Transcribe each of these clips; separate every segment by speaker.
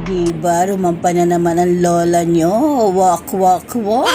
Speaker 1: Diba? Rumampa na naman ang lola nyo. Walk, walk, walk.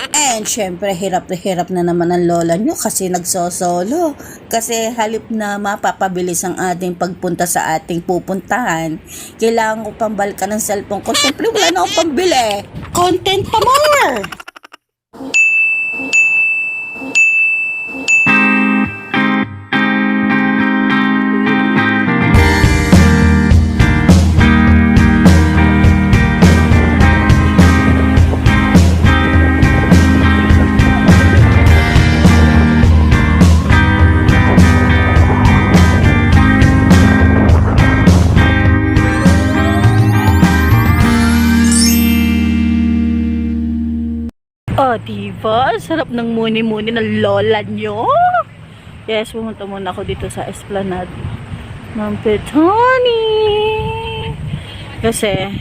Speaker 1: And syempre, hirap na hirap na naman ang lola nyo kasi nagsosolo. Kasi halip na mapapabilis ang ating pagpunta sa ating pupuntahan, kailangan ko pambalikan ng cellphone ko. Syempre, wala na akong pambili. Content pa more! Diba? Sarap ng muni-muni ng lola nyo. Yes, pumunta muna ako dito sa Esplanade ng Petoni. Kasi,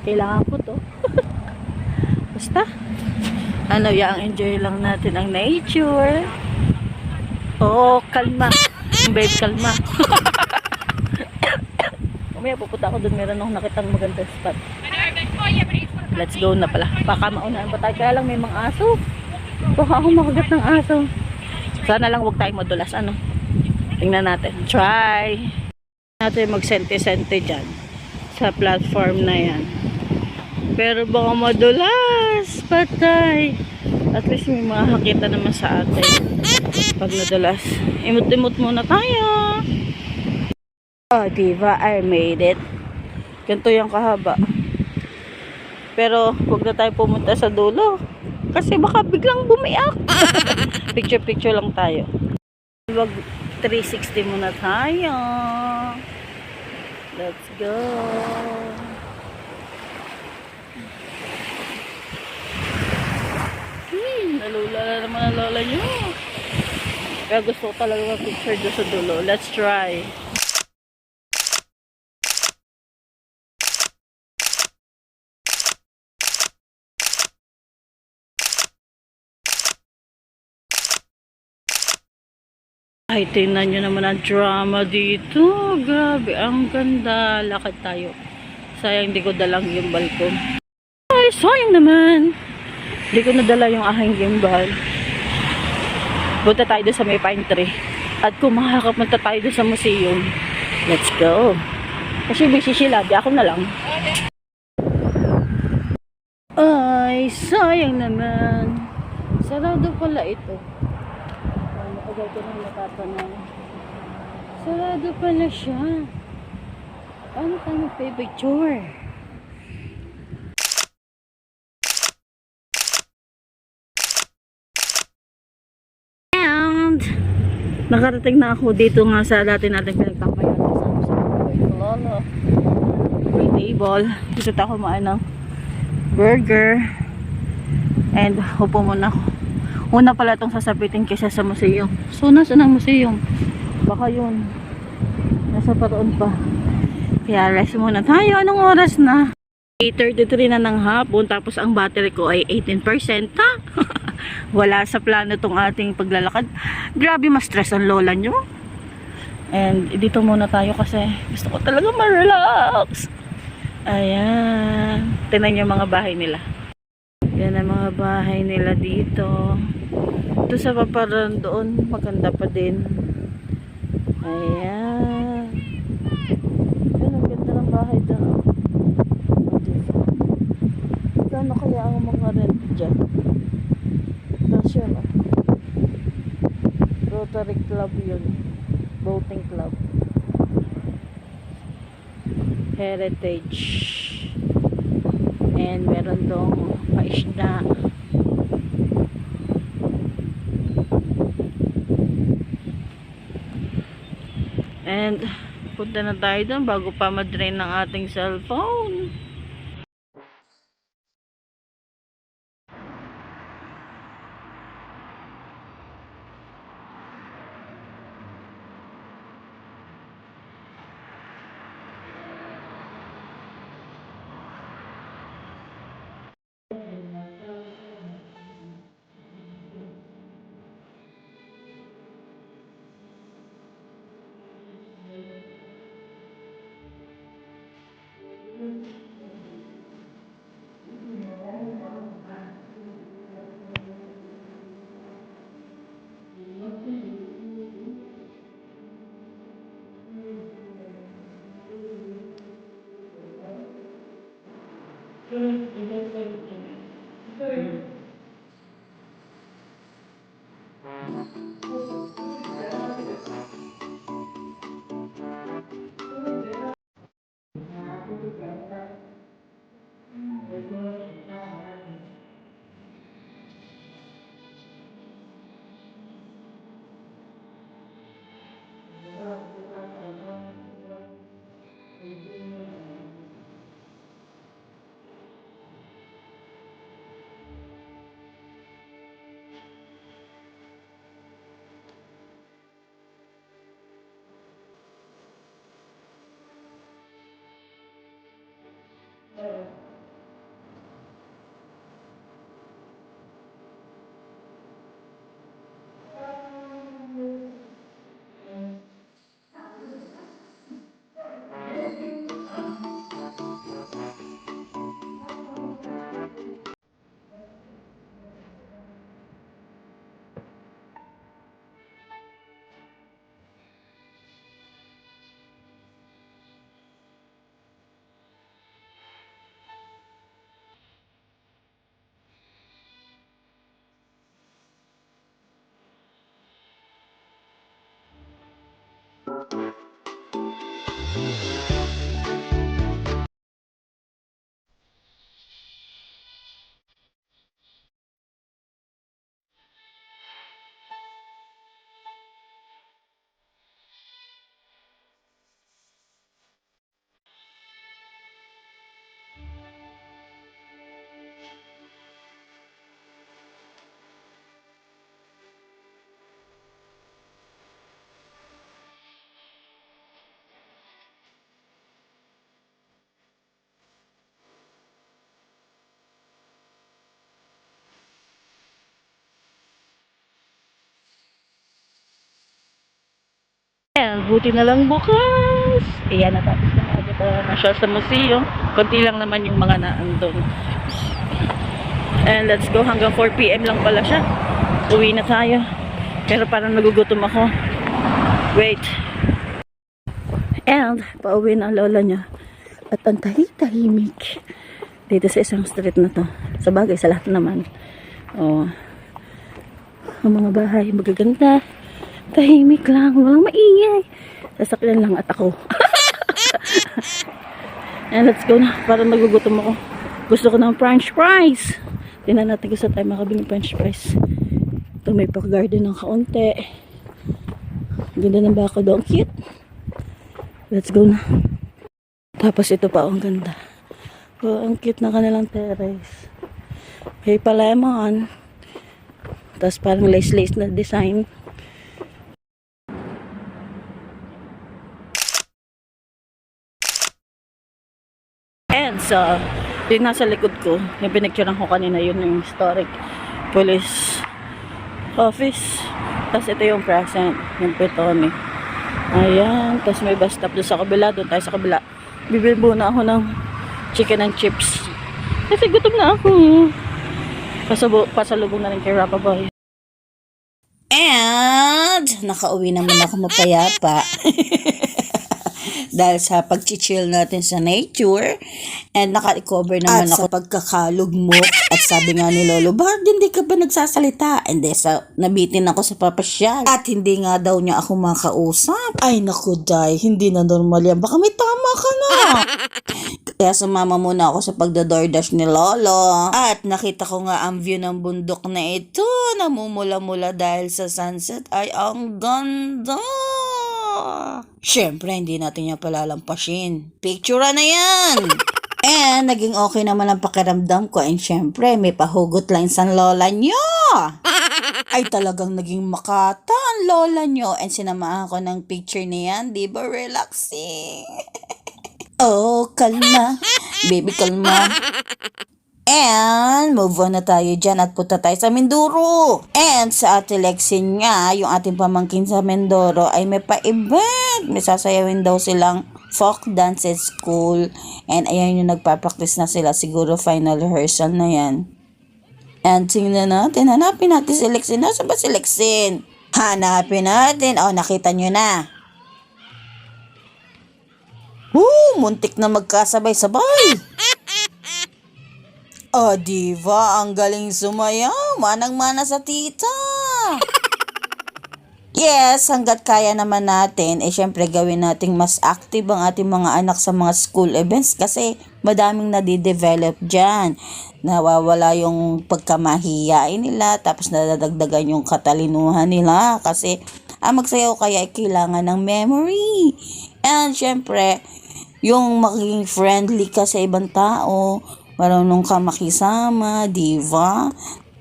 Speaker 1: kailangan ko to. Basta, enjoy lang natin ang nature. Kalma. Babe, kalma. Mamaya pupunta ako doon. Meron akong nakitang magandang spot. Let's go na pala. Baka maunahan pa tayo. Kaya lang may mga aso. Baka ako makagat ng aso. Sana lang huwag tayong madulas. Tingnan natin. Try. Natin magsente-sente dyan. Sa platform na yan. Pero baka madulas. Patay. At least may makakita naman sa atin. Pag nadulas. Imot-imot muna tayo. Diba? I made it. Ganito yung kahaba. Pero huwag na tayo pumunta sa dulo kasi baka biglang bumiyak. Picture lang tayo. Wag 360 muna tayo. Let's go. Nalula na naman ang lola nyo. Kaya gusto ko talaga mag-picture doon sa dulo. Let's try. Ay, tingnan nyo naman ang drama dito. Grabe, ang ganda. Lakad tayo. Sayang, hindi ko dalang gimbal ko. Ay, sayang naman. Hindi ko nadala yung aking gimbal. Punta tayo doon sa may pine tree. At kung makakapunta tayo doon sa museum, let's go. Kasi busy sila, di ako na lang. Ay, sayang naman. Sarado pala ito. Agad ko nang natapanaw. Sarado pala siya. Paano tayo magpipicture? And nakarating na ako dito nga sa dati natin pinagtampayan sa Lolo. May table. Dito tayo kumain ng burger. And upo muna ako. Una pala itong sasapitin kaysa sa museum. So, nasa ng museum? Baka yun. Nasa paroon pa. Kaya rest muna tayo. Anong oras na? 8:33 na ng hapon. Tapos ang battery ko ay 18%. Ha? Wala sa plano itong ating paglalakad. Grabe, ma-stress ang lola nyo. And dito muna tayo kasi gusto ko talaga ma-relax. Ayan. Tingnan yung mga bahay nila. Yan ang mga bahay nila dito. Ito sa paparan doon, maganda pa din. Ayan. Yan, ang ganda ng bahay doon. Kano kaya ang mga rent dyan? Tapos yun, Rotary Club yun. Boating Club. Heritage. And meron dong paisda. And punta na tayo doon bago pa ma-drain ng ating cellphone. Ayan, buti na lang bukas. Ayan, natapos na ako na siya sa museum. Konti lang naman yung mga naandun. And let's go. Hanggang 4 PM lang pala siya. Uwi na tayo. Pero parang nagugutom ako. Wait. And pauwi na ang lola niya. At ang tahimik dito sa isang street na to. Sa bagay, sa lahat naman. Oh. Ang mga bahay magaganda. Tahimik lang, walang maingay. Sasakyan lang at ako. And let's go na. Parang nagugutom ako. Gusto ko ng french fries. Tingnan natin kung saan tayo makabili ng french fries. Ito may pa-garden ng kaunti. Ganda ng baka doon. Cute. Let's go na. Tapos ito pa, ang ganda. Oh, ang cute na kanilang terrace. May pa lemon. Tapos parang lace-lace na design. And so, yung nasa likod ko, yung pinicturean ko kanina, yun yung historic police office. Tapos ito yung present, yung Petone. Ayan, tapos may bus stop doon sa kabila, doon tayo sa kabila. Bibili muna ako ng chicken and chips. Kasi gutom na ako. Pasalubong na rin kay Rappa Boy. And, nakauwi naman ako mapayapa. Dahil sa pag-chill natin sa nature. And naka-recover naman ako sa pagkakalugmok. At sabi nga ni Lolo, bakit hindi ka ba nagsasalita? And nabitin ako sa papasyal. At hindi nga daw niya ako makausap. Ay naku, Day, hindi na normal yan. Baka may tama ka na. Kaya sumama muna ako sa pagda-DoorDash ni Lolo. At nakita ko nga ang view ng bundok na ito. Namumula-mula dahil sa sunset. Ay, ang ganda. Siyempre, hindi natin yan palalampasin. Picture na yan! And, naging okay naman ang pakiramdam ko. And siyempre, may pahugot lang sa lola nyo. Ay, talagang naging makata ang lola nyo. And sinamahan ko ng picture niyan. Di ba relaxing? Oh, kalma. Baby, kalma. And, move on na tayo dyan at punta tayo sa Mindoro. And, sa Ate Lexin nga, yung ating pamangkin sa Mindoro ay may pa-event. May sasayawin daw silang folk dance at school. And, ayan yung nagpa-practice na sila. Siguro final rehearsal na yan. And, tingnan natin. Hanapin natin si Lexin. Nasa ba si Lexin? Hanapin natin. Oh, nakita nyo na. Muntik na magkasabay-sabay. Oh, diva, ang galing sumayaw. Manang-mana sa tita. Yes, hanggat kaya naman natin, syempre gawin nating mas active ang ating mga anak sa mga school events kasi madaming nadidevelop dyan. Nawawala yung pagkamahiyain nila, tapos nadadagdagan yung katalinuhan nila kasi magsayaw kaya ay kailangan ng memory. And syempre, yung maging friendly ka sa ibang tao, marunong ka makisama, diba?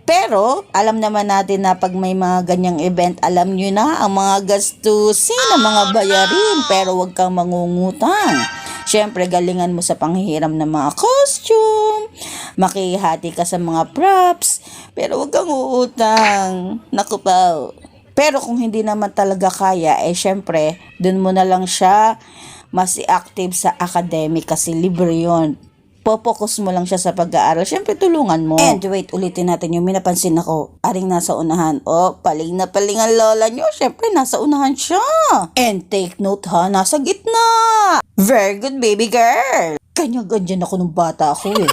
Speaker 1: Pero, alam naman natin na pag may mga ganyang event, alam nyo na ang mga gastusin, ang mga bayarin, pero wag kang mangungutang. Siyempre, galingan mo sa panghihiram ng mga costume, makihati ka sa mga props, pero wag kang uutang. Naku pa. Pero kung hindi naman talaga kaya, syempre, dun mo na lang siya mas active sa academic kasi libre yun. Popokus mo lang siya sa pag-aaral. Siyempre, tulungan mo. And wait, ulitin natin yung minapansin ako. Aring nasa unahan. Paling na paling ang lola nyo. Siyempre, nasa unahan siya. And take note ha, nasa gitna. Very good, baby girl. Ganyan-ganyan ako nung bata ako eh.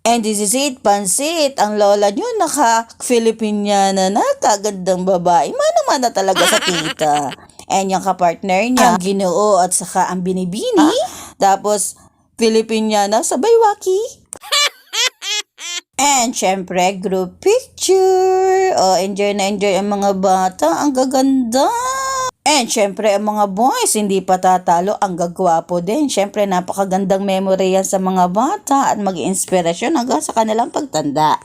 Speaker 1: And this is it, pansit. Ang lola nyo naka-Filipiniana na, kagandang babae. Mana-mana talaga sa tita. And yung kapartner niya, ang Ginoo at saka ang Binibini. Tapos, Filipiniana sabay waki. And syempre, group picture. Enjoy na enjoy ang mga bata. Ang gaganda. And syempre, ang mga boys, hindi pa tatalo. Ang gagwapo din. Syempre, napakagandang memory yan sa mga bata at mag-inspirasyon hanggang sa kanilang pagtanda.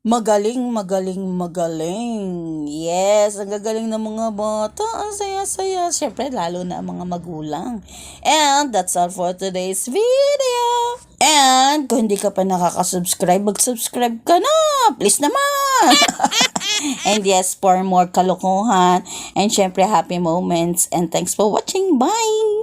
Speaker 1: Magaling, magaling, magaling. Yes, ang gagaling ng mga bata. Ang saya-saya. Siyempre, lalo na ang mga magulang. And that's all for today's video. And kung hindi ka pa nakaka-subscribe, mag-subscribe ka na. Please naman. And yes, for more kalokohan. And syempre, happy moments. And thanks for watching. Bye!